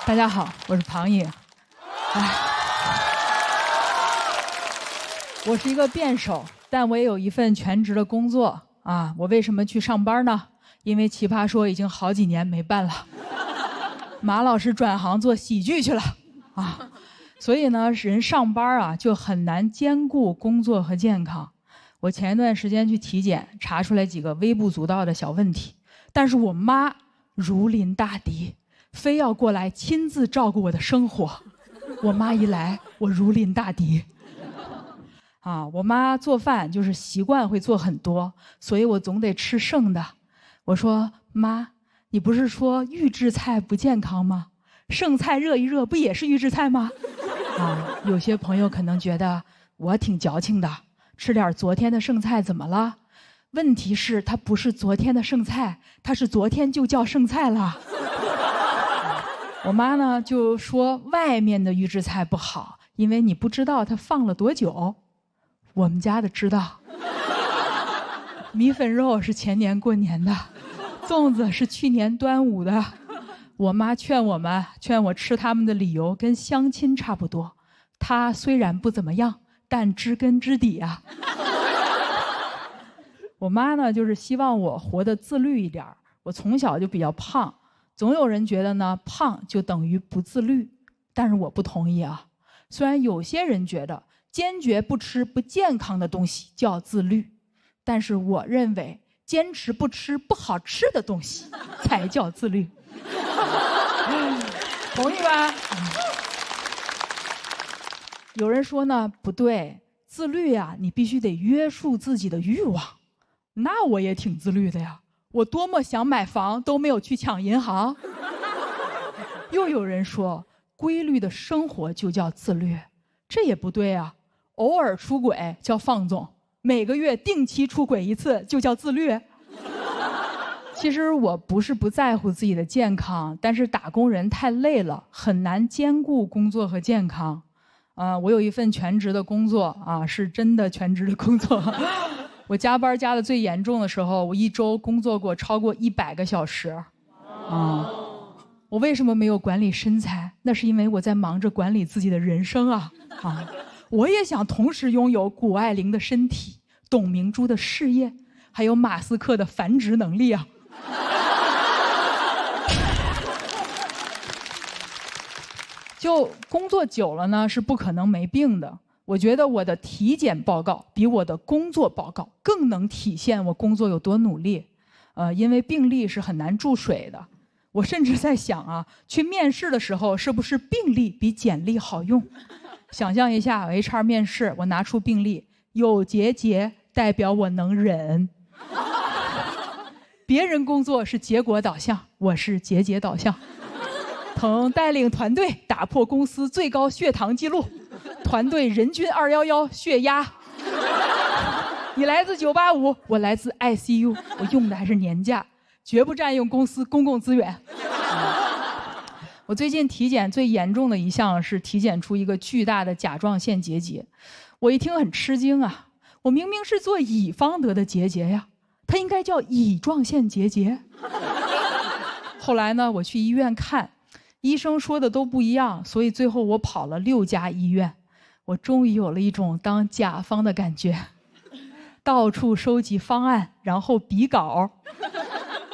大家好，我是庞颖。我是一个辩手，但我也有一份全职的工作啊。我为什么去上班呢？因为奇葩说已经好几年没办了，马老师转行做喜剧去了啊。所以呢，人上班啊就很难兼顾工作和健康。我前一段时间去体检，查出来几个微不足道的小问题，但是我妈如临大敌，非要过来亲自照顾我的生活。我妈一来，我如临大敌。我妈做饭就是习惯会做很多，所以我总得吃剩的。我说妈，你不是说预制菜不健康吗？剩菜热一热不也是预制菜吗？有些朋友可能觉得我挺矫情的，吃点昨天的剩菜怎么了？问题是它不是昨天的剩菜，它是昨天就叫剩菜了。我妈呢就说外面的预制菜不好，因为你不知道它放了多久。我们家的知道。米粉肉是前年过年的，粽子是去年端午的。我妈劝我吃他们的理由跟相亲差不多，她虽然不怎么样，但知根知底啊。我妈呢就是希望我活得自律一点。我从小就比较胖，总有人觉得呢胖就等于不自律，但是我不同意啊。虽然有些人觉得坚决不吃不健康的东西叫自律，但是我认为坚持不吃不好吃的东西才叫自律。同意吧？有人说呢不对，自律啊你必须得约束自己的欲望。那我也挺自律的呀，我多么想买房都没有去抢银行。又有人说规律的生活就叫自律，这也不对啊，偶尔出轨叫放纵，每个月定期出轨一次就叫自律。其实我不是不在乎自己的健康，但是打工人太累了，很难兼顾工作和健康。我有一份全职的工作啊，是真的全职的工作。我加班加的最严重的时候，我一周工作过超过100个小时。我为什么没有管理身材？那是因为我在忙着管理自己的人生啊！我也想同时拥有谷爱凌的身体、董明珠的事业，还有马斯克的繁殖能力啊！就工作久了呢，是不可能没病的。我觉得我的体检报告比我的工作报告更能体现我工作有多努力。因为病历是很难注水的。我甚至在想啊，去面试的时候是不是病历比简历好用？想象一下 HR 面试，我拿出病历，有结代表我能忍。别人工作是结果导向，我是节导向。曾带领团队打破公司最高血糖记录，团队人均211血压。你来自985，我来自 ICU， 我用的还是年假，绝不占用公司公共资源。我最近体检最严重的一项是体检出一个巨大的甲状腺结节。我一听很吃惊啊，我明明是做乙方得的结节呀，它应该叫乙状腺结节。后来呢，我去医院看，医生说的都不一样，所以最后我跑了6家医院。我终于有了一种当甲方的感觉，到处收集方案，然后比稿。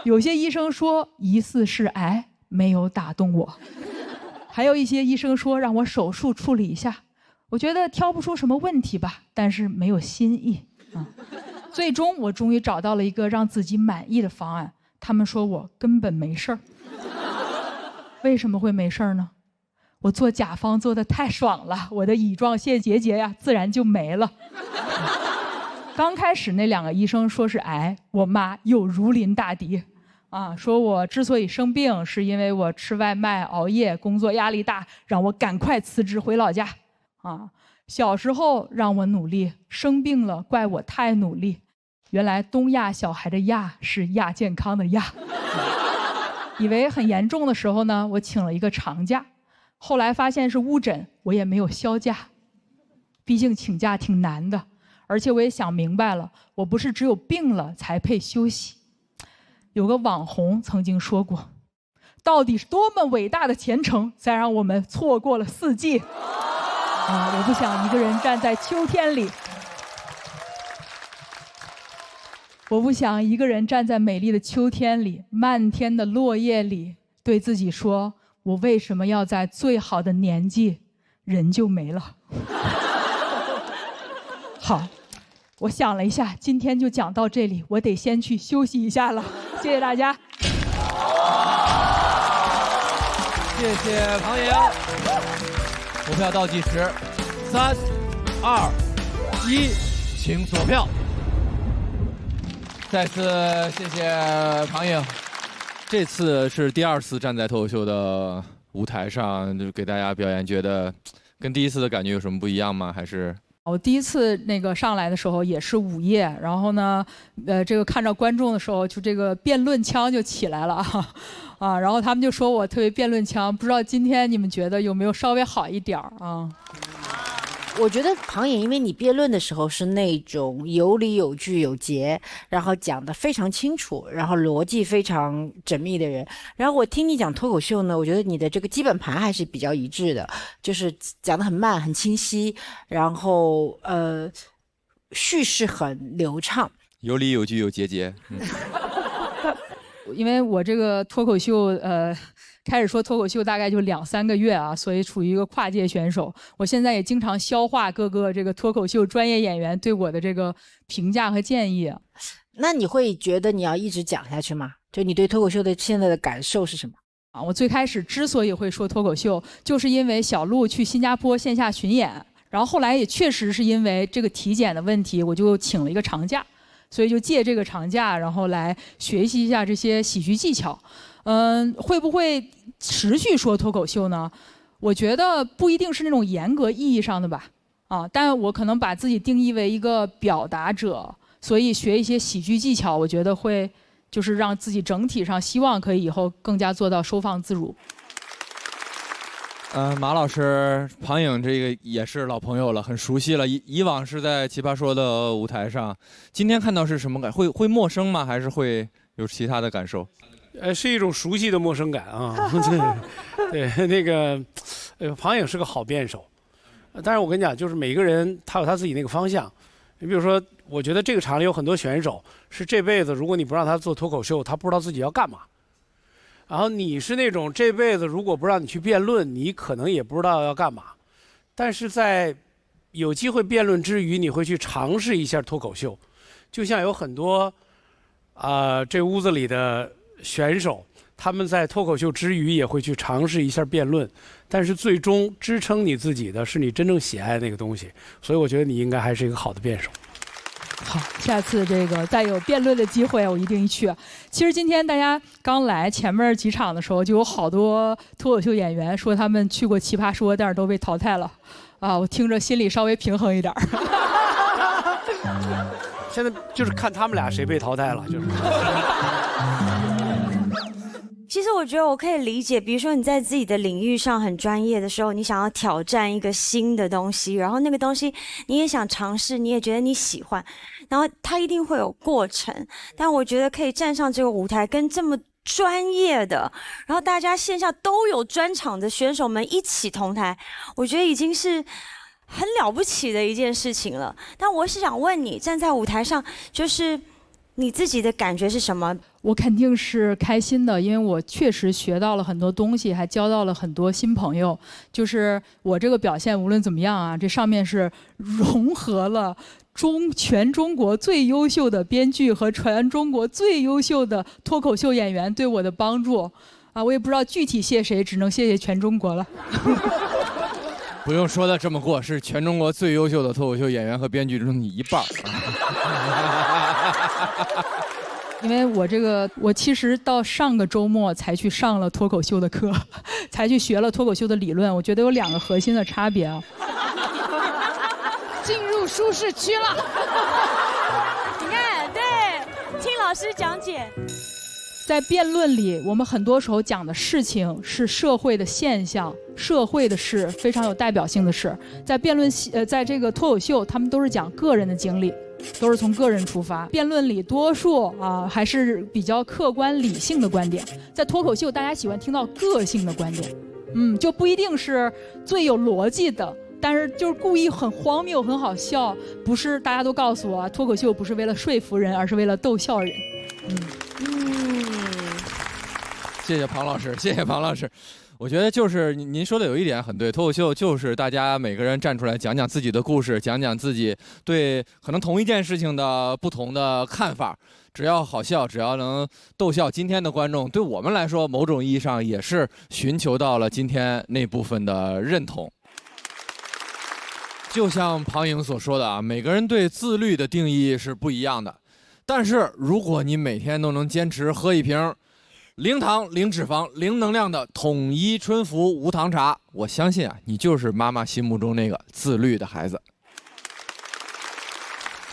有些医生说疑似是癌，没有打动我。还有一些医生说让我手术处理一下，我觉得挑不出什么问题吧，但是没有新意。最终我终于找到了一个让自己满意的方案，他们说我根本没事儿。为什么会没事儿呢？我做甲方做得太爽了，我的乙状腺结节呀，自然就没了。刚开始那2个医生说是癌，我妈又如临大敌。说我之所以生病，是因为我吃外卖、熬夜、工作压力大，让我赶快辞职回老家。小时候让我努力，生病了怪我太努力。原来东亚小孩的亚是亚健康的亚。以为很严重的时候呢，我请了一个长假，后来发现是误诊，我也没有销假。毕竟请假挺难的，而且我也想明白了，我不是只有病了才配休息。有个网红曾经说过，到底是多么伟大的前程，才让我们错过了4季？我不想一个人站在秋天里，我不想一个人站在美丽的秋天里，漫天的落叶里，对自己说，我为什么要在最好的年纪，人就没了？好，我想了一下，今天就讲到这里，我得先去休息一下了。谢谢大家。谢谢庞颖。投票倒计时，3、2、1，请锁票。再次谢谢庞颖。这次是第2次站在脱口秀的舞台上，就给大家表演，觉得跟第1次的感觉有什么不一样吗？还是？我第1次上来的时候也是午夜，然后呢，这个看着观众的时候，就这个辩论腔就起来了啊，然后他们就说我特别辩论腔，不知道今天你们觉得有没有稍微好一点啊？我觉得庞颖，因为你辩论的时候是那种有理有据有节，然后讲得非常清楚，然后逻辑非常缜密的人。然后我听你讲脱口秀呢，我觉得你的这个基本盘还是比较一致的，就是讲得很慢很清晰，然后叙事很流畅，有理有据有节。因为我这个脱口秀开始说脱口秀大概就2、3个月啊，所以处于一个跨界选手。我现在也经常消化各个这个脱口秀专业演员对我的这个评价和建议。那你会觉得你要一直讲下去吗？就你对脱口秀的现在的感受是什么？我最开始之所以会说脱口秀，就是因为小鹿去新加坡线下巡演，然后后来也确实是因为这个体检的问题，我就请了一个长假，所以就借这个长假，然后来学习一下这些喜剧技巧。会不会持续说脱口秀呢？我觉得不一定是那种严格意义上的吧，但我可能把自己定义为一个表达者，所以学一些喜剧技巧，我觉得会就是让自己整体上希望可以以后更加做到收放自如。马老师，庞颖这个也是老朋友了，很熟悉了。以往是在奇葩说的舞台上，今天看到是什么感？会陌生吗？还是会有其他的感受？是一种熟悉的陌生感啊。对，那个，庞颖是个好辩手，但是我跟你讲，就是每个人他有他自己那个方向。你比如说，我觉得这个场里有很多选手是这辈子如果你不让他做脱口秀，他不知道自己要干嘛。然后你是那种这辈子如果不让你去辩论，你可能也不知道要干嘛。但是在有机会辩论之余，你会去尝试一下脱口秀，就像有很多这屋子里的选手，他们在脱口秀之余也会去尝试一下辩论，但是最终支撑你自己的是你真正喜爱的那个东西。所以我觉得你应该还是一个好的辩手。好，下次这个再有辩论的机会，我一定去。其实今天大家刚来前面几场的时候，就有好多脱口秀演员说他们去过奇葩说，但是都被淘汰了。我听着心里稍微平衡一点。现在就是看他们俩谁被淘汰了，就是。其实我觉得我可以理解，比如说你在自己的领域上很专业的时候，你想要挑战一个新的东西，然后那个东西你也想尝试，你也觉得你喜欢，然后它一定会有过程。但我觉得可以站上这个舞台，跟这么专业的，然后大家线下都有专场的选手们一起同台，我觉得已经是很了不起的一件事情了。但我是想问你，站在舞台上，就是你自己的感觉是什么？我肯定是开心的，因为我确实学到了很多东西，还交到了很多新朋友。就是我这个表现无论怎么样啊，这上面是融合了全中国最优秀的编剧和全中国最优秀的脱口秀演员对我的帮助我也不知道具体谢谁，只能谢谢全中国了。不用说的这么过，是全中国最优秀的脱口秀演员和编剧中的一半。因为我其实到上个周末才去上了脱口秀的课，才去学了脱口秀的理论。我觉得有2个核心的差别进入舒适区了。你看，对，听老师讲解。在辩论里，我们很多时候讲的事情是社会的现象、社会的事，非常有代表性的事。在辩论在这个脱口秀，他们都是讲个人的经历。都是从个人出发。辩论里多数还是比较客观理性的观点，在脱口秀大家喜欢听到个性的观点，就不一定是最有逻辑的，但是就是故意很荒谬很好笑，不是大家都告诉我脱口秀不是为了说服人，而是为了逗笑人。谢谢庞老师，谢谢庞老师。我觉得就是您说的有一点很对，脱口秀就是大家每个人站出来讲讲自己的故事，讲讲自己对可能同一件事情的不同的看法，只要好笑，只要能逗笑今天的观众，对我们来说某种意义上也是寻求到了今天那部分的认同。就像庞颖所说的啊，每个人对自律的定义是不一样的，但是如果你每天都能坚持喝一瓶零糖、零脂肪、零能量的统一春福无糖茶，我相信啊，你就是妈妈心目中那个自律的孩子。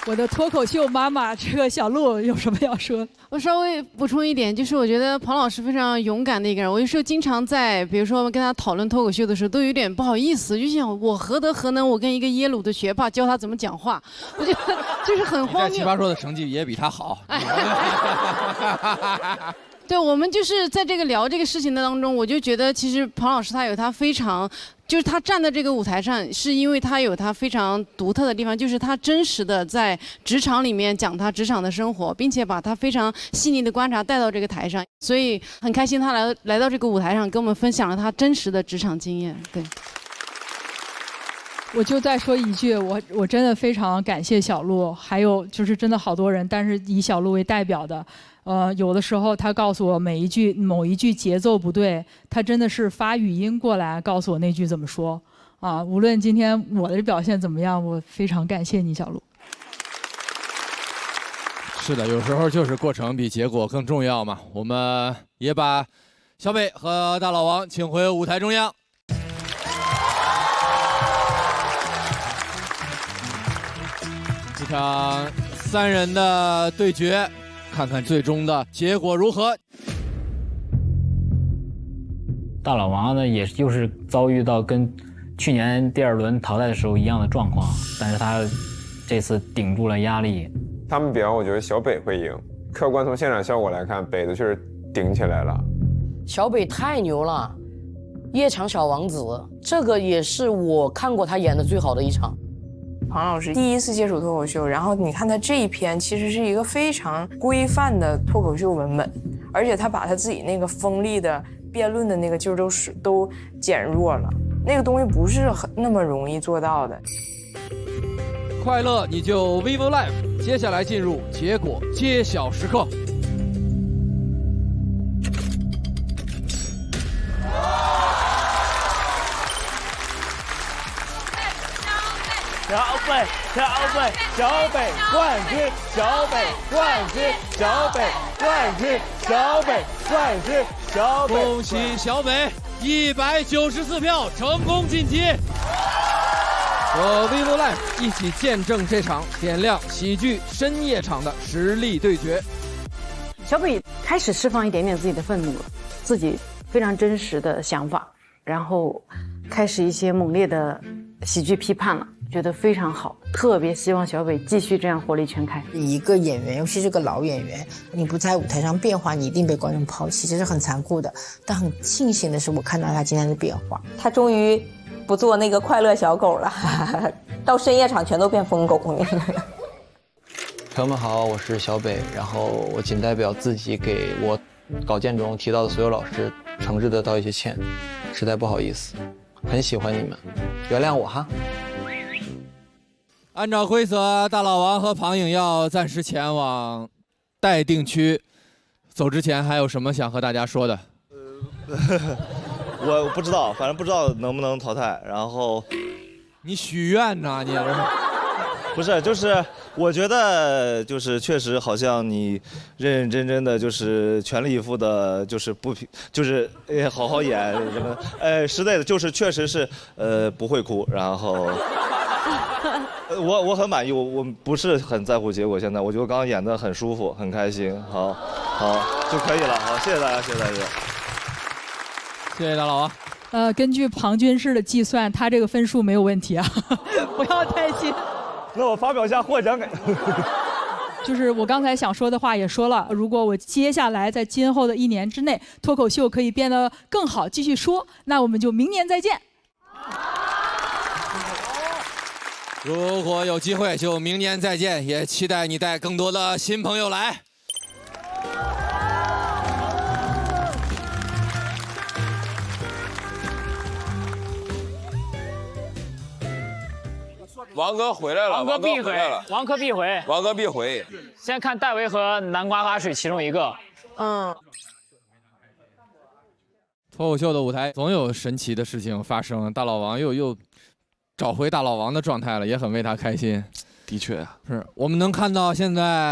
我的脱口秀妈妈，这个小鹿有什么要说？我稍微补充一点，就是我觉得庞老师非常勇敢的一个人。我有时候经常在，比如说跟他讨论脱口秀的时候，都有点不好意思，就想我何德何能，我跟一个耶鲁的学霸教他怎么讲话，我觉得就是很荒谬。在奇葩说的成绩也比他好。对，我们就是在这个聊这个事情的当中，我就觉得其实庞老师他有他非常，就是他站在这个舞台上，是因为他有他非常独特的地方，就是他真实的在职场里面讲他职场的生活，并且把他非常细腻的观察带到这个台上，所以很开心他来到这个舞台上跟我们分享了他真实的职场经验。对。我就再说一句，我真的非常感谢小鹿，还有就是真的好多人，但是以小鹿为代表的，有的时候他告诉我某一句节奏不对，他真的是发语音过来告诉我那句怎么说啊。无论今天我的表现怎么样，我非常感谢你，小鹿。是的，有时候就是过程比结果更重要嘛。我们也把小北和大老王请回舞台中央。这场3人的对决，看看最终的结果如何。大老王呢，也就是遭遇到跟去年第2轮淘汰的时候一样的状况，但是他这次顶住了压力。他们比完，我觉得小北会赢。客观从现场效果来看，北的确实顶起来了。小北太牛了，夜场小王子，这个也是我看过他演的最好的一场。庞老师第一次接触脱口秀，然后你看他这一篇其实是一个非常规范的脱口秀文本，而且他把他自己那个锋利的辩论的那个劲儿都减弱了，那个东西不是那么容易做到的。快乐你就 vivo live， 接下来进入结果揭晓时刻。小北冠军，小北冠军，小北冠军，小北冠军，小北！恭喜小北194票成功晋级。和 vivo live 一起见证这场点亮喜剧深夜场的实力对决。小北开始释放一点点自己的愤怒了，自己非常真实的想法，然后开始一些猛烈的喜剧批判了，觉得非常好，特别希望小北继续这样火力全开。一个演员，尤其是个老演员，你不在舞台上变化，你一定被观众抛弃，这是很残酷的。但很庆幸的是，我看到他今天的变化。他终于不做那个快乐小狗了，到深夜场全都变疯狗。朋友们好，我是小北，然后我仅代表自己给我稿件中提到的所有老师诚挚的道一些歉，实在不好意思，很喜欢你们，原谅我哈。按照规则，大老王和庞颖要暂时前往待定区，走之前还有什么想和大家说的？我不知道，反正不知道能不能淘汰。然后，你许愿呐，你这不是，就是我觉得就是确实好像你认认真真的就是全力以赴的，就是不就是好好演什么之类的，就是确实是不会哭，然后。我很满意，我不是很在乎结果。现在我觉得刚刚演得很舒服，很开心，好就可以了。好，谢谢大家，谢谢大家，谢谢大老王。根据庞军式的计算，他这个分数没有问题啊，不要担心。那我发表一下获奖感言。就是我刚才想说的话也说了，如果我接下来在今后的1年之内，脱口秀可以变得更好，继续说，那我们就明年再见。如果有机会，就明年再见，也期待你带更多的新朋友来。王哥回来了，王哥必回，王哥必回，王哥必回。先看戴维和南瓜哈水其中一个。脱口秀的舞台总有神奇的事情发生，大老王又找回大老王的状态了，也很为他开心。的确啊，是我们能看到现在